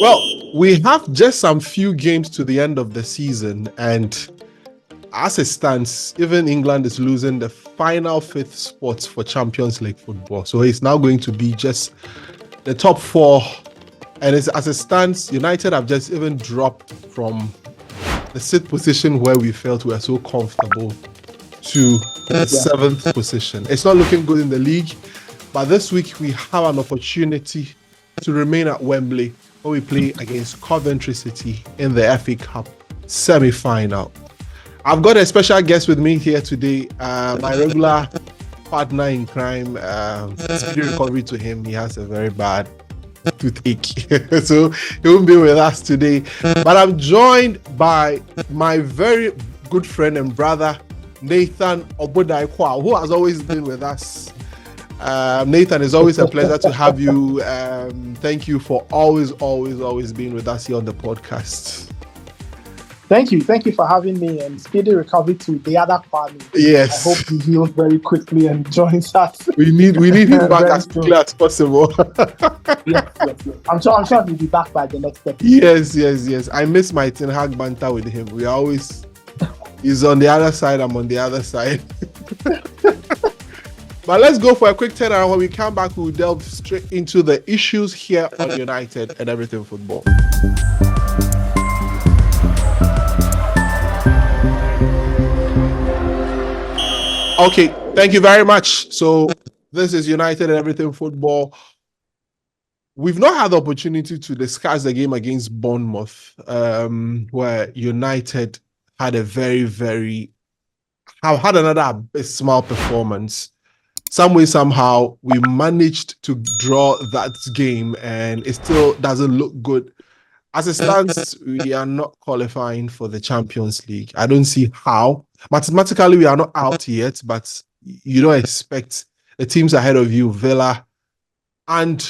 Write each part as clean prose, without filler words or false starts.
Well, we have just some few games to the end of the season, and as it stands, even England is losing the final fifth spot for Champions League football. So it's now going to be just the top four. And as it stands, United have just even dropped from the sixth position where we felt we were so comfortable to the seventh position. It's not looking good in the league, but this week we have an opportunity to remain at Wembley when we play against Coventry City in the FA Cup semi-final. I've got a special guest with me here today, my regular partner in crime. Speedy recovery to him. He has a very bad toothache, so he won't be with us today. But I'm joined by my very good friend and brother, Nathan Obodaikwa, who has always been with us. Nathan, it's always a pleasure to have you. Thank you for always being with us here on the podcast. Thank you for having me, and speedy recovery to the other family. Yes, I hope he heals very quickly and joins us. We need him back as quickly as possible. Yes. I'm sure he'll be back by the next episode. Yes. I miss my Ten Hag banter with him. He's on the other side, I'm on the other side. But let's go for a quick turnaround. When we come back, we'll delve straight into the issues here on United and Everything Football. Okay, thank you very much. So this is United and Everything Football. We've not had the opportunity to discuss the game against Bournemouth, where United had a had another abysmal performance. Some way, somehow, we managed to draw that game, and it still doesn't look good. As it stands, we are not qualifying for the Champions League. I don't see how. Mathematically, we are not out yet, but you don't expect the teams ahead of you, Villa, and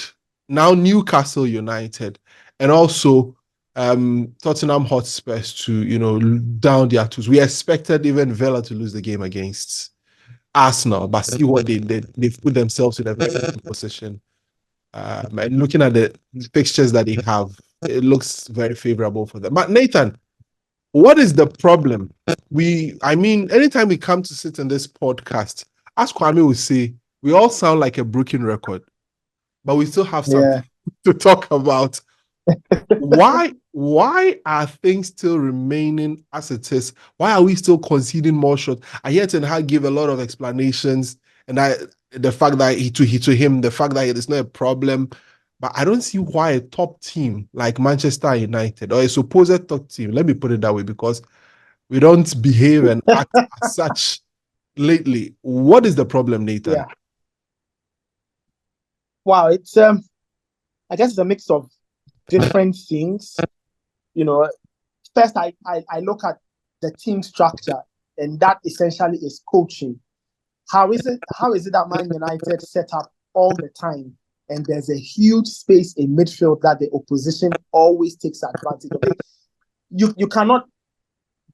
now Newcastle United, and also Tottenham Hotspurs to, down their tools. We expected even Villa to lose the game against Arsenal, but see what they did. They've put themselves in a very good position. And looking at the fixtures that they have, it looks very favorable for them. But Nathan, what is the problem? Anytime we come to sit in this podcast, as Kwame will say, we all sound like a broken record, but we still have something to talk about. Why are things still remaining as it is? Why are we still conceding more shots? I hear Ten Hag give a lot of explanations, and the fact that to him, the fact that it is not a problem. But I don't see why a top team like Manchester United, or a supposed top team, let me put it that way, because we don't behave and act as such lately. What is the problem, Nathan? Yeah. Wow, it's I guess it's a mix of different things. First I look at the team structure, and that essentially is coaching. How is it that Man United set up all the time, and there's a huge space in midfield that the opposition always takes advantage of? You cannot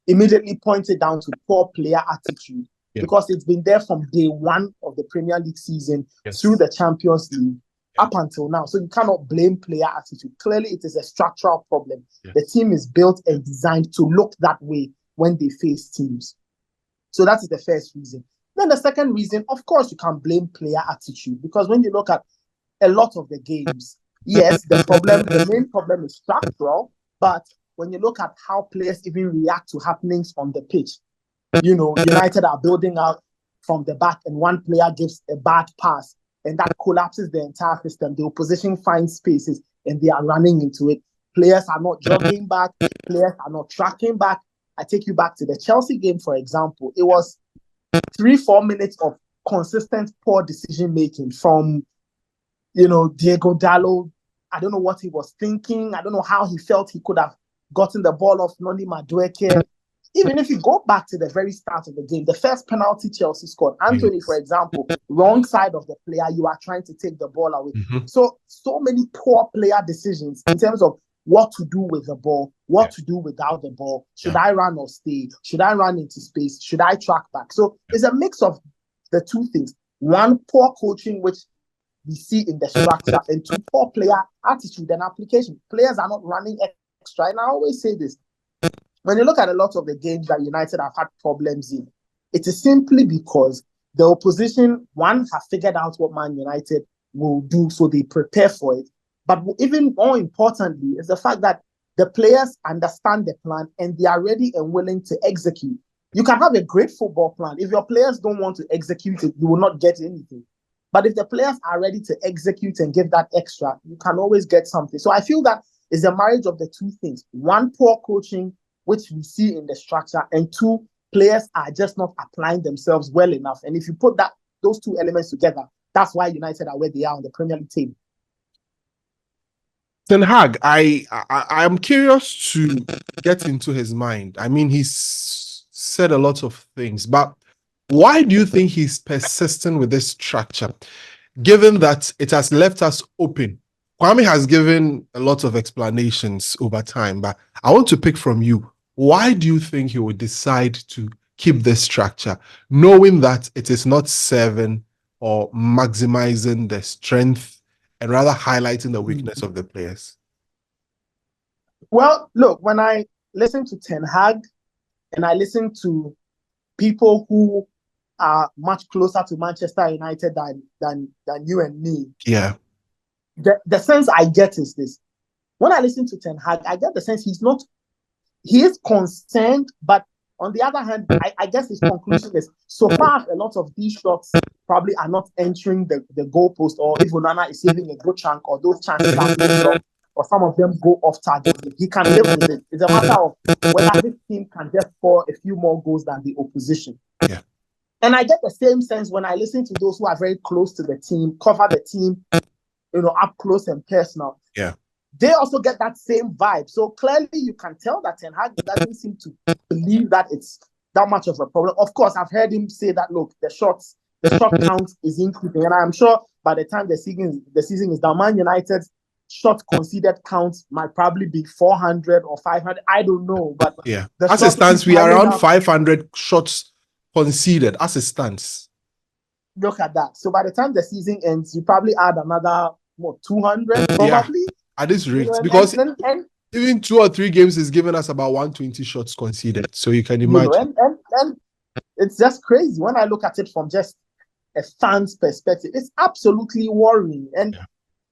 immediately point it down to poor player attitude, because it's been there from day one of the Premier League season through the Champions League up until now. So you cannot blame player attitude. Clearly, it is a structural problem. The team is built and designed to look that way when they face teams. So that is the first reason. Then the second reason, of course, you can blame player attitude, because when you look at a lot of the games, yes, the main problem is structural, but when you look at how players even react to happenings on the pitch, United are building out from the back, and one player gives a bad pass, and that collapses the entire system. The opposition finds spaces, and they are running into it. Players are not jogging back. Players are not tracking back. I take you back to the Chelsea game, for example. It was 3-4 minutes of consistent poor decision making from Diego Dallo. I don't know what he was thinking. I don't know how he felt he could have gotten the ball off Noni Madueke. Even if you go back to the very start of the game, the first penalty Chelsea scored, Anthony, for example, wrong side of the player, you are trying to take the ball away. So many poor player decisions in terms of what to do with the ball, what to do without the ball. Should I run or stay? Should I run into space? Should I track back? So it's a mix of the two things. One, poor coaching, which we see in the structure, and two, poor player attitude and application. Players are not running extra. And I always say this, when you look at a lot of the games that United have had problems in, it is simply because the opposition, one, have figured out what Man United will do, so they prepare for it. But even more importantly is the fact that the players understand the plan and they are ready and willing to execute. You can have a great football plan. If your players don't want to execute it, you will not get anything. But if the players are ready to execute and give that extra, you can always get something. So I feel that is a marriage of the two things. One, poor coaching, which we see in the structure, and two, players are just not applying themselves well enough. And if you put those two elements together, that's why United are where they are on the Premier League table. Ten Hag, I am curious to get into his mind. I mean, he's said a lot of things, but why do you think he's persistent with this structure, given that it has left us open? Kwame has given a lot of explanations over time, but I want to pick from you. Why do you think he would decide to keep this structure, knowing that it is not serving or maximizing the strength and rather highlighting the weakness of the players? Well, look, when I listen to Ten Hag and I listen to people who are much closer to Manchester United than you and me, yeah, the sense I get is this. When I listen to Ten Hag, I get the sense he is concerned, but on the other hand, I guess his conclusion is, so far a lot of these shots probably are not entering the goalpost, or if Onana is saving a good chunk, or those chances are being blocked, or some of them go off target, he can live with it. It's a matter of whether his team can just score a few more goals than the opposition. Yeah. And I get the same sense when I listen to those who are very close to the team, cover the team, up close and personal. Yeah. They also get that same vibe. So clearly you can tell that Ten Hag doesn't seem to believe that it's that much of a problem. Of course, I've heard him say that, look, the shot count is increasing. And I'm sure by the time the season is done, Man United's shot conceded count might probably be 400 or 500. I don't know. But yeah, as it stands, we are around 500 shots conceded as it stands. Look at that. So by the time the season ends, you probably add another, 200 probably? Yeah. At this rate, because even 2 or 3 games is giving us about 120 shots conceded. So you can imagine. And it's just crazy. When I look at it from just a fan's perspective, it's absolutely worrying. And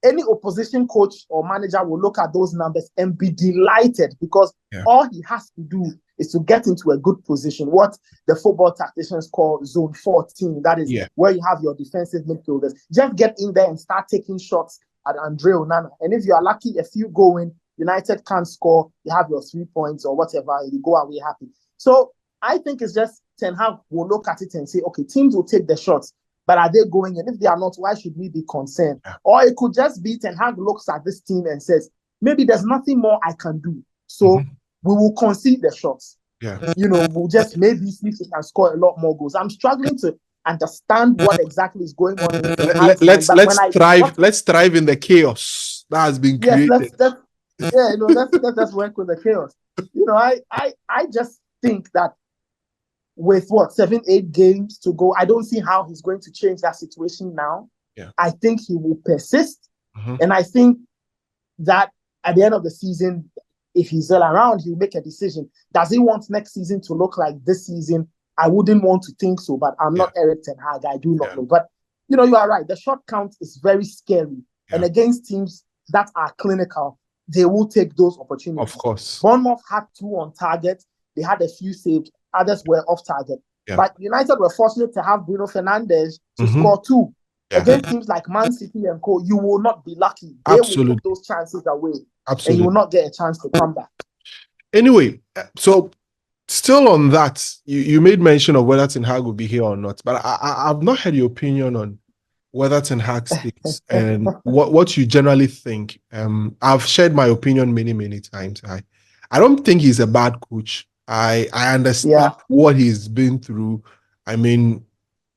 any opposition coach or manager will look at those numbers and be delighted, because all he has to do is to get into a good position, what the football tacticians call zone 14. That is where you have your defensive midfielders. Just get in there and start taking shots at Andre Onana. And if you are lucky, if you go in, United can't score, you have your 3 points or whatever, you go away happy. So I think it's just Ten Hag will look at it and say, okay, teams will take the shots, but are they going? And if they are not, why should we be concerned? Or it could just be Ten Hag looks at this team and says, maybe there's nothing more I can do. So we will concede the shots. We'll just maybe see if we can score a lot more goals. I'm struggling to understand what exactly is going on. Let's thrive in the chaos that has been created. Let's work with the chaos. I just think that with 7-8 games to go, I don't see how he's going to change that situation now. I think he will persist, and I think that at the end of the season, if he's still around, he'll make a decision. Does he want next season to look like this season? I wouldn't want to think so, but I'm not Eric Ten Hag. I do not know. But, you are right. The shot count is very scary. And against teams that are clinical, they will take those opportunities. Of course. Bournemouth had 2 on target. They had a few saved. Others were off target. But United were fortunate to have Bruno Fernandes to score 2. Against teams like Man City and co, you will not be lucky. They will put those chances away. Absolutely. And you will not get a chance to come back. Anyway, so still on that, you made mention of whether Ten Hag will be here or not, but I've not heard your opinion on whether Ten Hag sticks and what you generally think. I've shared my opinion many times. I don't think he's a bad coach. I understand what he's been through. I mean,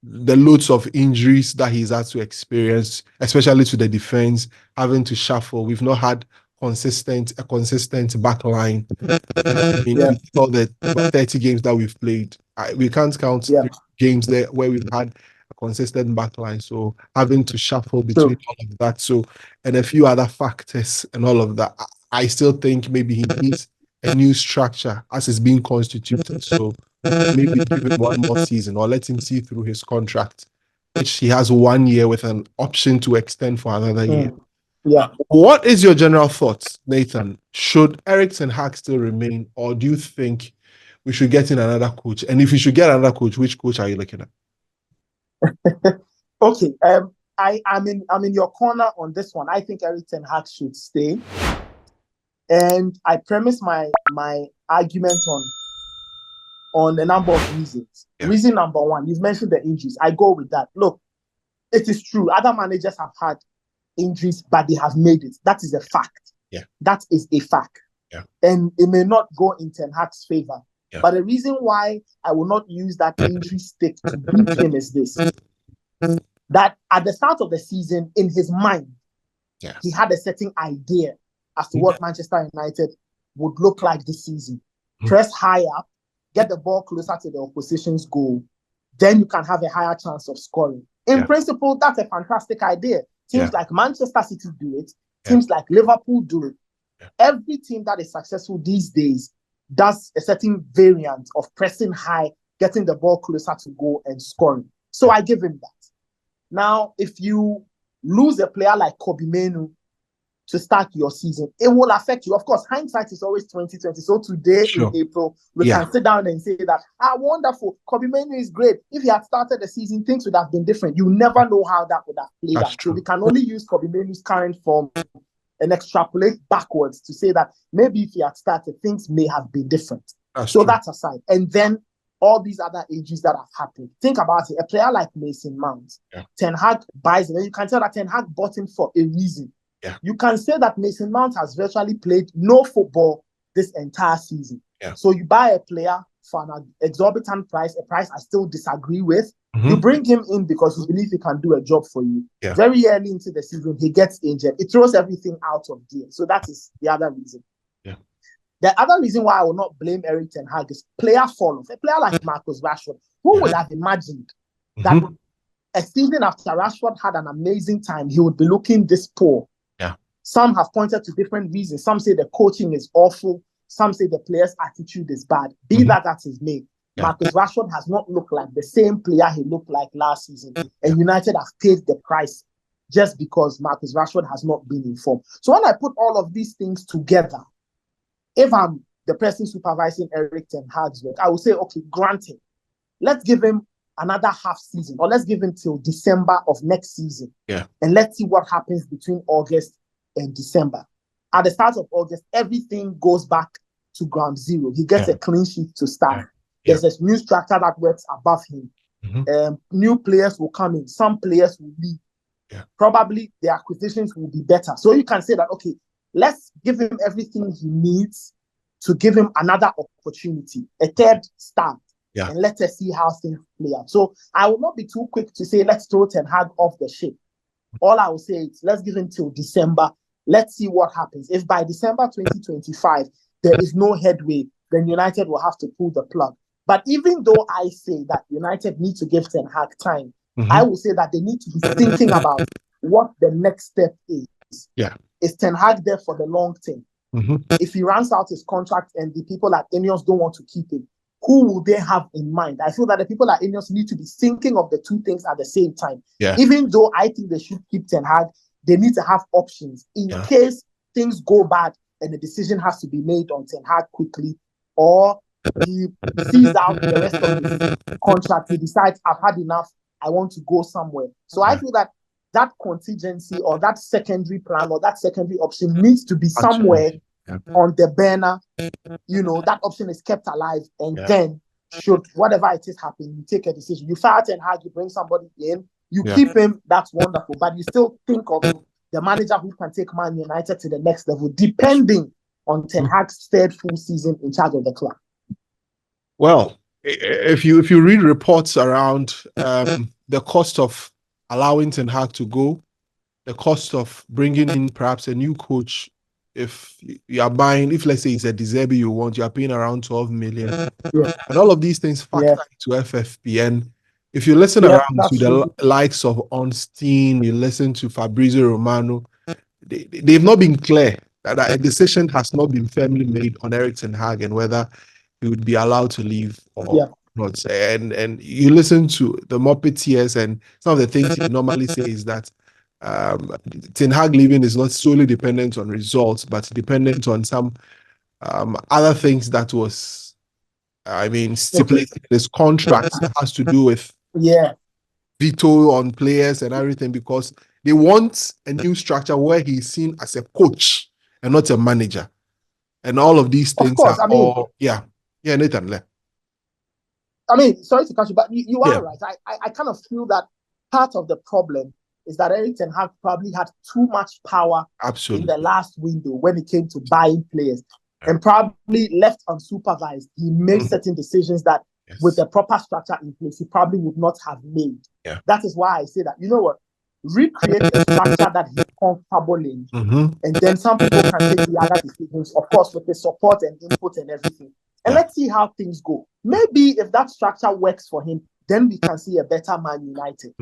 the loads of injuries that he's had to experience, especially to the defense, having to shuffle. We've not had a consistent back line. In all the 30 games that we've played. We can't count 3 games there where we've had a consistent backline. So having to shuffle between all of that. So, and a few other factors and all of that. I still think maybe he needs a new structure as it's being constituted. So maybe give him one more season or let him see through his contract, which he has 1 year with an option to extend for another year. Yeah. What is your general thoughts, Nathan? Should Erik Ten Hag still remain, or do you think we should get in another coach? And if we should get another coach, which coach are you looking at? Okay. I'm in your corner on this one. I think Erik Ten Hag should stay. And I premise my argument on a number of reasons. Yeah. Reason number one, you've mentioned the injuries. I go with that. Look, it is true. Other managers have had injuries, but they have made it. That is a fact. Yeah. That is a fact. Yeah. And it may not go in Ten Hag's favor. Yeah. But the reason why I will not use that injury stick to beat him is this. That at the start of the season, in his mind, he had a certain idea as to what Manchester United would look like this season. Press high up, get the ball closer to the opposition's goal, then you can have a higher chance of scoring. In principle, that's a fantastic idea. Teams like Manchester City do it. Teams like Liverpool do it. Every team that is successful these days does a certain variant of pressing high, getting the ball closer to goal and scoring. So I give him that. Now, if you lose a player like Kobbie Mainoo to start your season, it will affect you. Of course, hindsight is always 2020. So today in April, we can sit down and say that, wonderful, Kobbie Mainoo is great. If he had started the season, things would have been different. You never know how that would have played out. So we can only use Kobbie Mainoo's current form and extrapolate backwards to say that maybe if he had started, things may have been different. That's aside. And then all these other ages that have happened. Think about it. A player like Mason Mount, Ten Hag buys him, and you can tell that Ten Hag bought him for a reason. Yeah. You can say that Mason Mount has virtually played no football this entire season. Yeah. So you buy a player for an exorbitant price, a price I still disagree with. Mm-hmm. You bring him in because you believe he can do a job for you. Yeah. Very early into the season, he gets injured. It throws everything out of gear. So that is the other reason. Yeah. The other reason why I will not blame Erik Ten Hag is player fall-off. A player like Marcus Rashford, who would have imagined that a season after Rashford had an amazing time, he would be looking this poor. Some have pointed to different reasons. Some say the coaching is awful. Some say the player's attitude is bad. Be that as is made. Marcus Rashford has not looked like the same player he looked like last season. And United have paid the price just because Marcus Rashford has not been in form. So when I put all of these things together, if I'm the person supervising Erik Ten Hag's work, I will say, okay, granted, let's give him another half season, or let's give him till December of next season. Yeah. And let's see what happens between August and December. At the start of August, everything goes back to ground zero. He gets a clean sheet to start. There's a new structure that works above him. New players will come in. Some players will leave. Probably the acquisitions will be better. So you can say that, okay, let's give him everything he needs to give him another opportunity, a third start, and let us see how things play out. So I will not be too quick to say, let's throw Ten Hag off the ship. All I will say is, let's give him till December. Let's see what happens. If by December 2025, there is no headway, then United will have to pull the plug. But even though I say that United need to give Ten Hag time, I will say that they need to be thinking about what the next step is. Is Ten Hag there for the long term? If he runs out his contract and the people at Ineos don't want to keep him, who will they have in mind? I feel that the people at Ineos need to be thinking of the two things at the same time. Even though I think they should keep Ten Hag, they need to have options in case things go bad and the decision has to be made on Ten Hag quickly, or he sees out the rest of his contract. He decides, I've had enough, I want to go somewhere. So I feel that that contingency or that secondary plan or that secondary option needs to be somewhere on the burner. You know, that option is kept alive, and then should whatever it is happen, you take a decision. You fire Ten Hag, you bring somebody in, you keep him, that's wonderful. But you still think of the manager who can take Man United to the next level, depending on Ten Hag's third full season in charge of the club. Well, if you read reports around the cost of allowing Ten Hag to go, the cost of bringing in perhaps a new coach, if you are buying, if let's say it's a De Zerbi you want, you are paying around 12 million. And all of these things factor into FFP. And if you listen Yeah, around to that's the true. likes of Ornstein, you listen to Fabrizio Romano, they've not been clear. That a decision has not been firmly made on Erik Ten Hag and whether he would be allowed to leave or Yeah, not. And you listen to the Muppeteers, and some of the things he normally say is that Ten Hag leaving is not solely dependent on results, but dependent on some other things that was, okay. stipulated in his contract that has to do with Yeah, veto on players and everything because they want a new structure where he's seen as a coach and not a manager. And all of these of things course. are all, yeah. Yeah, Nathan. Sorry to cut you, but you Yeah, are right. I kind of feel that part of the problem is that Erik Ten Hag probably had too much power in the absolutely. last window when it came to buying players, Yeah. and probably left unsupervised. He made certain decisions that, with Yes. the proper structure in place, he probably would not have made. Yeah. That is why I say that, you know what, recreate a structure that he's comfortable in, and then some people can take the other decisions, of course, with the support and input and everything. And Yeah. let's see how things go. Maybe if that structure works for him, then we can see a better Man United.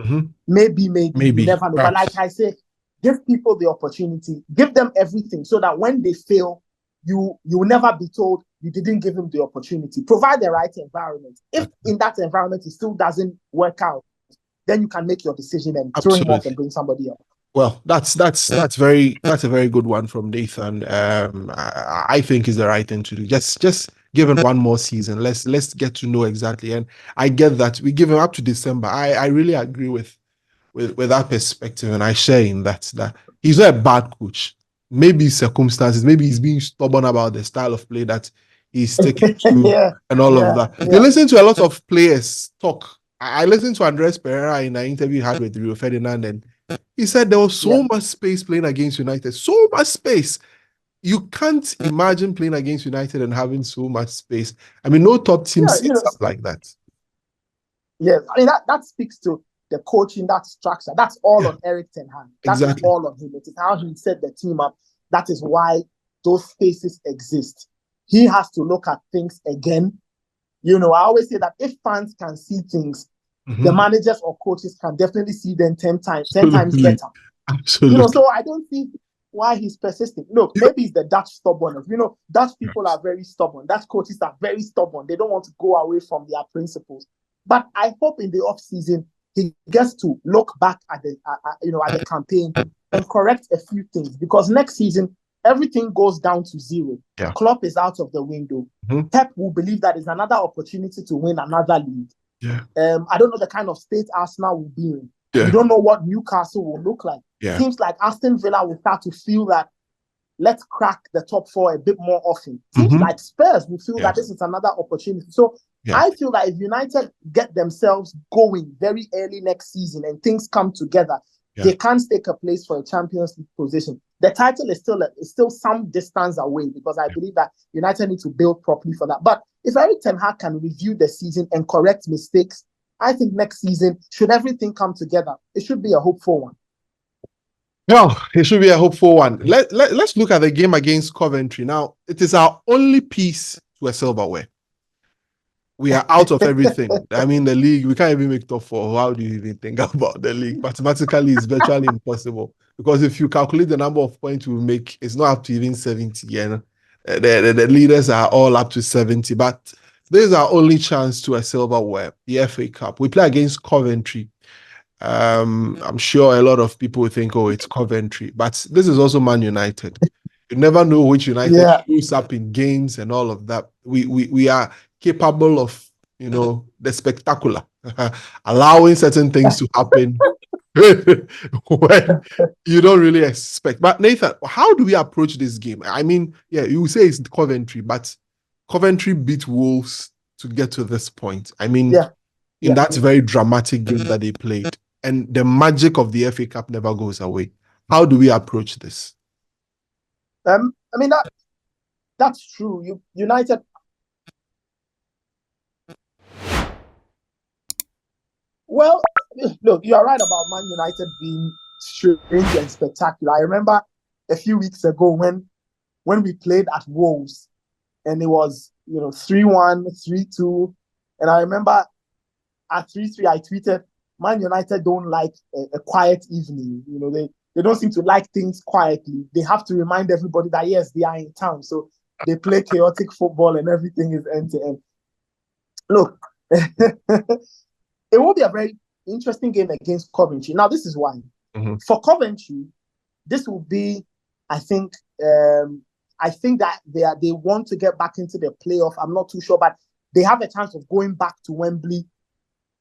Maybe, you never know. But like I say, give people the opportunity, give them everything so that when they fail, you will never be told you didn't give him the opportunity. Provide the right environment. If in that environment it still doesn't work out, then you can make your decision and throw him off and bring somebody else. Well, that's a very good one from Nathan. I think is the right thing to do. Just give him one more season. Let's get to know exactly. And I get that we give him up to December. I really agree with that perspective, and I share in that he's not a bad coach. Maybe circumstances, maybe he's being stubborn about the style of play that he's sticking to Yeah, and all of yeah, that. You yeah. listen to a lot of players talk. I listened to Andres Pereira in an interview he had with Rio Ferdinand, and he said there was so much space playing against United, so much space. You can't imagine playing against United and having so much space. I mean, no top team Yeah, sits up like that. Yes, I mean that speaks to the coaching, that structure. That's all Yeah, on Erik Ten Hag. That is exactly. all on him. It is how he set the team up. That is why those spaces exist. He has to look at things again. You know, I always say that if fans can see things, the managers or coaches can definitely see them 10 times better. Absolutely. You know, so I don't see why he's persisting. Look, maybe it's the Dutch stubbornness. You know, Dutch people are very stubborn. Dutch coaches are very stubborn. They don't want to go away from their principles. But I hope in the off season he gets to look back at the at the campaign and correct a few things, because next season everything goes down to zero. Yeah. Klopp is out of the window. Pep will believe that is another opportunity to win another league. Yeah. I don't know the kind of state Arsenal will be in. Yeah. We don't know what Newcastle will look like. Yeah. Seems like Aston Villa will start to feel that let's crack the top four a bit more often. Seems like Spurs will feel that this is another opportunity. So I feel that if United get themselves going very early next season and things come together, they can stake a place for a Champions League position. The title is still some distance away, because I believe that United need to build properly for that. But if Erik Ten Hag can review the season and correct mistakes, I think next season, should everything come together, it should be a hopeful one. No, it should be a hopeful one. Let's look at the game against Coventry. Now, it is our only piece to a silverware. We are out of everything. I mean, the league, we can't even make top four. How do you even think about the league? Mathematically, it's virtually impossible, because if you calculate the number of points we make, it's not up to even 70. And the leaders are all up to 70. But this is our only chance to a silverware, the FA Cup. We play against Coventry. I'm sure a lot of people will think, oh, it's Coventry, but this is also Man United. You never know which United shows up in games and all of that. We are capable of, the spectacular, allowing certain things to happen when you don't really expect. But Nathan, how do we approach this game? I mean, yeah, you say it's Coventry, but Coventry beat Wolves to get to this point. I mean, in that very dramatic game that they played, and the magic of the FA Cup never goes away. How do we approach this? I mean, that's true. United. Well, look, you are right about Man United being strange and spectacular. I remember a few weeks ago when we played at Woes, and it was 3-1, 3-2, and I remember at 3-3, I tweeted, Man United don't like a quiet evening. You know, they don't seem to like things quietly. They have to remind everybody that, yes, they are in town. So they play chaotic football and everything is end to end. Look, it will be a very interesting game against Coventry. Now, this is why. Mm-hmm. For Coventry, this will be, I think that they want to get back into the playoff. I'm not too sure, but they have a chance of going back to Wembley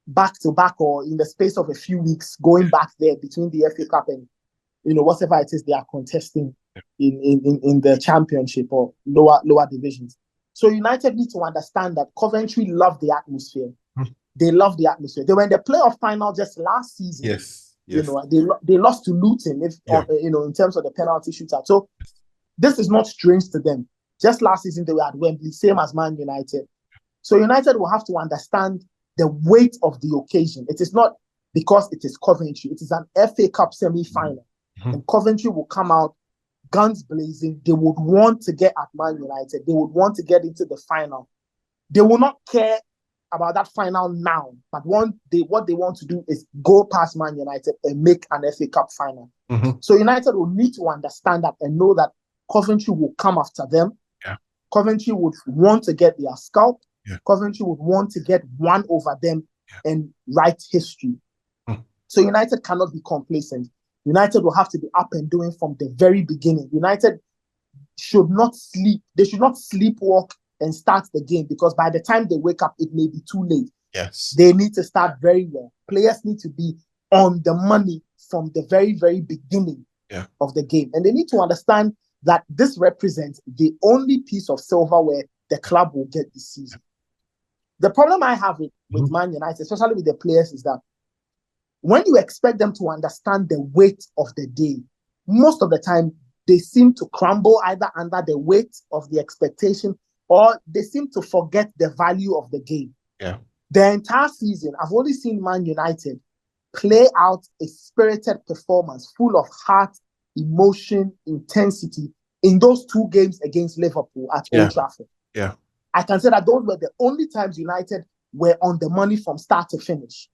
back to back, or in the space of a few weeks, going back there between the FA Cup and, you know, whatever it is they are contesting in the championship or lower divisions. So United need to understand that Coventry love the atmosphere. They love the atmosphere. They were in the playoff final just last season. Yes. You know, they lost to Luton, you know, in terms of the penalty shootout. So this is not strange to them. Just last season they were at Wembley, same as Man United. So United will have to understand the weight of the occasion. It is not because it is Coventry. It is an FA Cup semi-final. And Coventry will come out guns blazing. They would want to get at Man United. They would want to get into the final. They will not care about that final now, but what they want to do is go past Man United and make an FA Cup final. So United will need to understand that and know that Coventry will come after them. Coventry would want to get their scalp. Coventry would want to get one over them and write history. So United cannot be complacent. United will have to be up and doing from the very beginning. United should not sleep. They should not sleepwalk and start the game, because by the time they wake up, it may be too late. They need to start very well. Players need to be on the money from the very, very beginning of the game. And they need to understand that this represents the only piece of silverware the club will get this season. The problem I have with Man United, especially with the players, is that when you expect them to understand the weight of the day, most of the time they seem to crumble either under the weight of the expectation, or they seem to forget the value of the game. The entire season, I've only seen Man United play out a spirited performance full of heart, emotion, intensity in those two games against Liverpool at Old Trafford. I can say that those were the only times United were on the money from start to finish.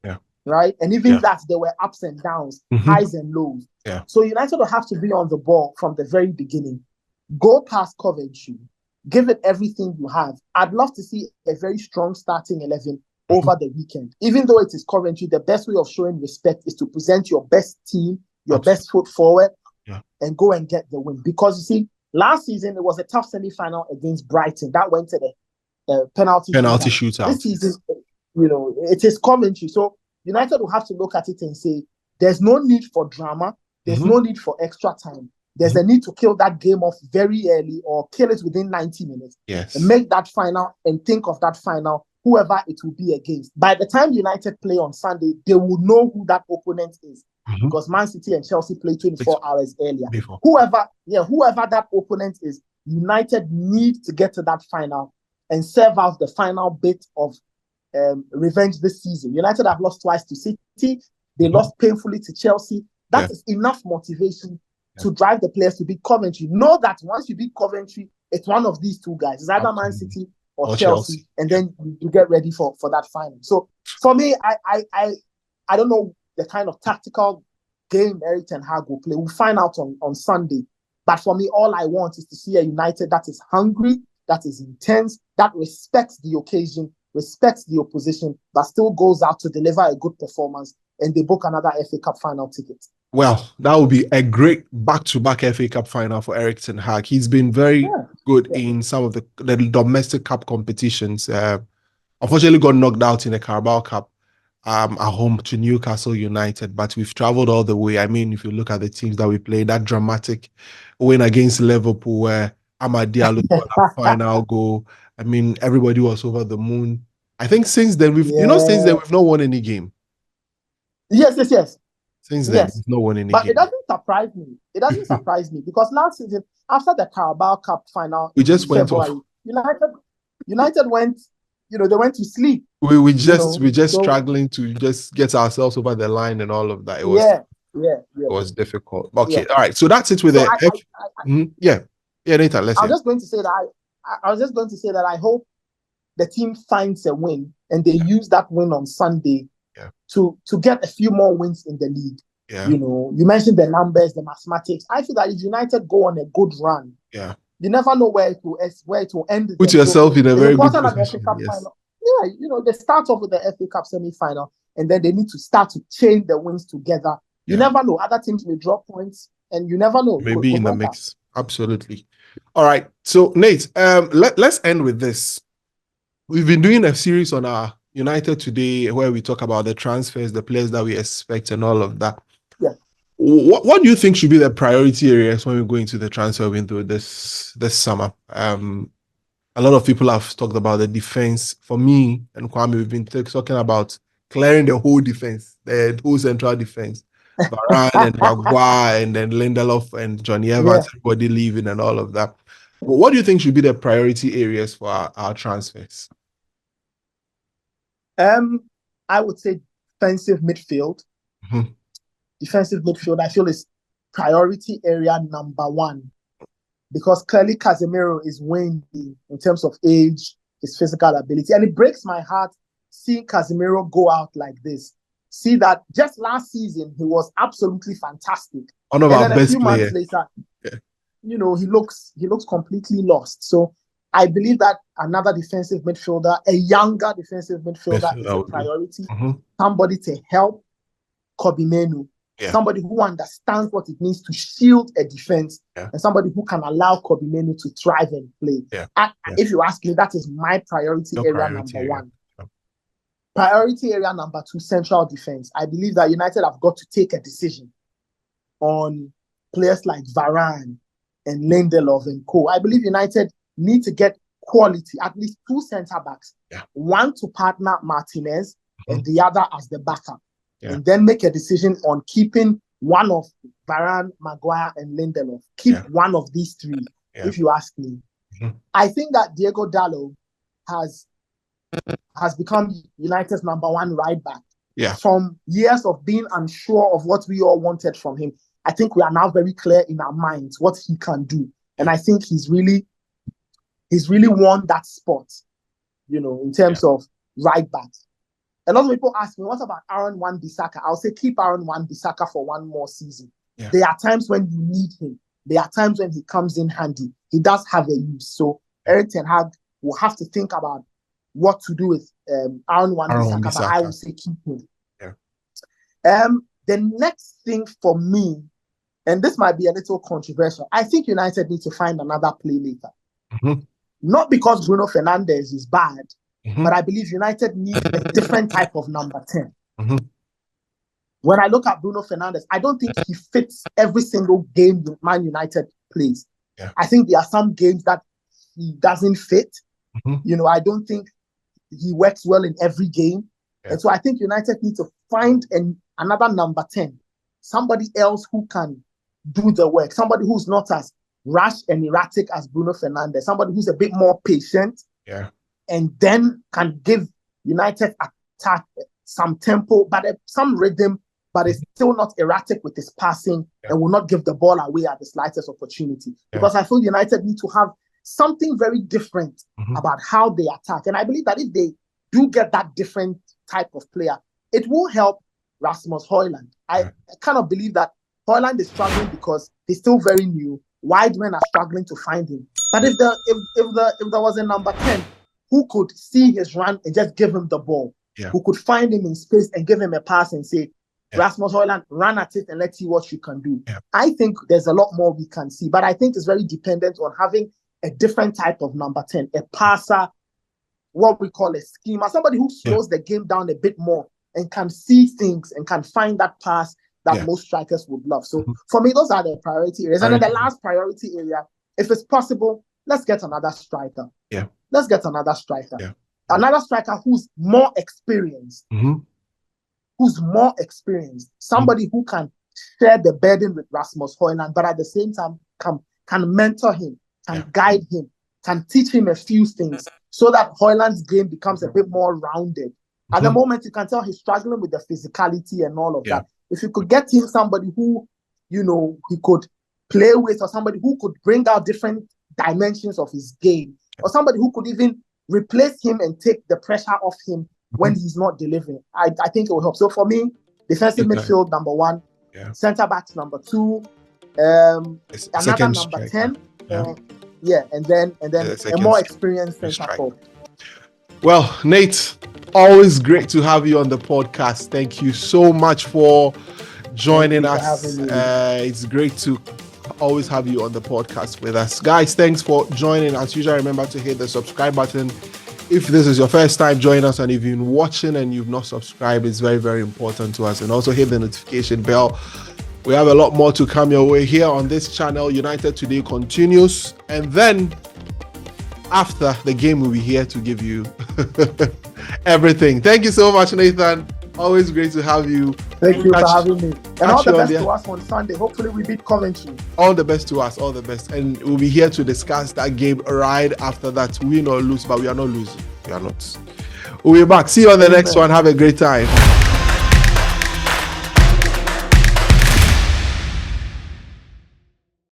Right? And even that, there were ups and downs, highs and lows. So United will have to be on the ball from the very beginning. Go past Coventry. Give it everything you have. I'd love to see a very strong starting 11 over the weekend. Even though it is Coventry, the best way of showing respect is to present your best team, your best foot forward, and go and get the win. Because you see, last season it was a tough semi-final against Brighton. That went to the penalty shootout. This season, you know, it is Coventry. So United will have to look at it and say, there's no need for drama. There's no need for extra time. There's a need to kill that game off very early, or kill it within 90 minutes. And make that final and think of that final, whoever it will be against. By the time United play on Sunday, they will know who that opponent is. Because Man City and Chelsea play 24 hours earlier. Whoever that opponent is, United need to get to that final and serve out the final bit of revenge this season. United have lost twice to City. They lost painfully to Chelsea. That is enough motivation to drive the players to beat Coventry. Know that once you beat Coventry, it's one of these two guys. It's either Man City or Chelsea. And then you get ready for that final. So for me, I don't know the kind of tactical game Eric Ten Hag will play. We'll find out on Sunday. But for me, all I want is to see a United that is hungry, that is intense, that respects the occasion, respects the opposition, but still goes out to deliver a good performance, and they book another FA Cup final ticket. Well, that would be a great back-to-back FA Cup final for Eric Ten Hag. He's been very good in some of the domestic cup competitions. Unfortunately, got knocked out in the Carabao Cup at home to Newcastle United, but we've traveled all the way. I mean, if you look at the teams that we played, that dramatic win against Liverpool where Amad Diallo got that final goal. I mean, everybody was over the moon. I think since then, we've not won any game. Yes. Since then, we've not won any game. But it doesn't surprise me. It doesn't surprise me, because last season, after the Carabao Cup final, we just went off. United went, they went to sleep. We just struggling to just get ourselves over the line and all of that. It was it was difficult. Okay, all right. So that's it with Nathan. Let's. I was just going to say that I hope the team finds a win and they use that win on Sunday to get a few more wins in the league. Yeah. You know, you mentioned the numbers, the mathematics. I feel that if United go on a good run, you never know where it will end. Put yourself in a very good position. Final. Yeah, you know, they start off with the FA Cup semi-final, and then they need to start to chain the wins together. You never know. Other teams may drop points, and you never know. Maybe in the mix. Absolutely. All right. So, Nate, let's end with this. We've been doing a series on our United Today where we talk about the transfers, the players that we expect, and all of that. Yeah. What do you think should be the priority areas when we go into the transfer window this summer? A lot of people have talked about the defense. For me and Kwame, we've been talking about clearing the whole defense, the whole central defense. Varane and Maguire and then Lindelof and Johnny Evans, everybody leaving and all of that. But what do you think should be the priority areas for our transfers? I would say defensive midfield. Mm-hmm. Defensive midfield, I feel, is priority area number one. Because clearly Casemiro is waning in terms of age, his physical ability. And it breaks my heart seeing Casemiro go out like this. See that just last season, he was absolutely fantastic. One of our best players. A few months later, you know, he looks completely lost. So I believe that another defensive midfielder, a younger defensive midfielder is a priority. Mm-hmm. Somebody to help Kobbie Mainoo. Somebody who understands what it means to shield a defense and somebody who can allow Kobbie Mainoo to thrive and play. If you ask me, that is my priority area number one. Priority area number two, central defense. I believe that United have got to take a decision on players like Varane and Lindelof and co. I believe United need to get quality, at least two centre-backs. One to partner Martinez and the other as the backup. And then make a decision on keeping one of Varane, Maguire, and Lindelof. Keep one of these three, if you ask me. Mm-hmm. I think that Diego Dalot has become United's number one right back. From years of being unsure of what we all wanted from him, I think we are now very clear in our minds what he can do. And I think he's really won that spot, you know, in terms of right back. A lot of people ask me, what about Aaron Wan-Bissaka? I'll say keep Aaron Wan-Bissaka for one more season. There are times when you need him. There are times when he comes in handy. He does have a use. So Eric Ten Hag will have to think about what to do with Aaron Wan-Bissaka, but I will say keep him. The next thing for me, and this might be a little controversial, I think United need to find another playmaker. Mm-hmm. Not because Bruno Fernandes is bad, but I believe United need a different type of number 10. Mm-hmm. When I look at Bruno Fernandes, I don't think he fits every single game Man United plays. I think there are some games that he doesn't fit. Mm-hmm. You know, I don't think he works well in every game. And so I think United need to find another number 10. Somebody else who can do the work. Somebody who's not as rash and erratic as Bruno Fernandes. Somebody who's a bit more patient. And then can give United attack some tempo, but some rhythm, but is still not erratic with his passing and will not give the ball away at the slightest opportunity. Because I feel United need to have something very different about how they attack. And I believe that if they do get that different type of player, it will help Rasmus Højlund. I kind of believe that Højlund is struggling because he's still very new. Wide men are struggling to find him. But if there was a number 10 who could see his run and just give him the ball, who could find him in space and give him a pass and say, Rasmus Højlund, run at it and let's see what you can do. I think there's a lot more we can see, but I think it's very dependent on having a different type of number 10, a passer, what we call a schemer, somebody who slows the game down a bit more and can see things and can find that pass that most strikers would love. So for me, those are the priority areas. And then the last priority area, if it's possible, let's get another striker. Let's get another striker. Another striker who's more experienced. Who's more experienced. Somebody who can share the burden with Rasmus Højlund, but at the same time can mentor him, can guide him, can teach him a few things so that Højlund's game becomes a bit more rounded. At the moment, you can tell he's struggling with the physicality and all of that. If you could get him somebody who, you know, he could play with, or somebody who could bring out different dimensions of his game, or somebody who could even replace him and take the pressure off him when he's not delivering. I think it will help. So for me, defensive midfield number 1, centre backs number 2, another number 10, and then a more experienced centre forward. Well, Nate, always great to have you on the podcast. Thank you so much for joining us. It's great to always have you on the podcast with us. Guys, thanks for joining. As usual, remember to hit the subscribe button if this is your first time joining us, and if you've been watching and you've not subscribed, it's very, very important to us. And also hit the notification bell. We have a lot more to come your way here on this channel. United Today continues, and then after the game, we'll be here to give you everything. Thank you so much, Nathan. Always great to have you. Thank you for having me. And all the best to us on Sunday. Hopefully we beat Coventry. All the best to us, all the best. And we'll be here to discuss that game right after that. Win or lose, but we are not losing. We are not. We'll be back. See you on the next one. Have a great time.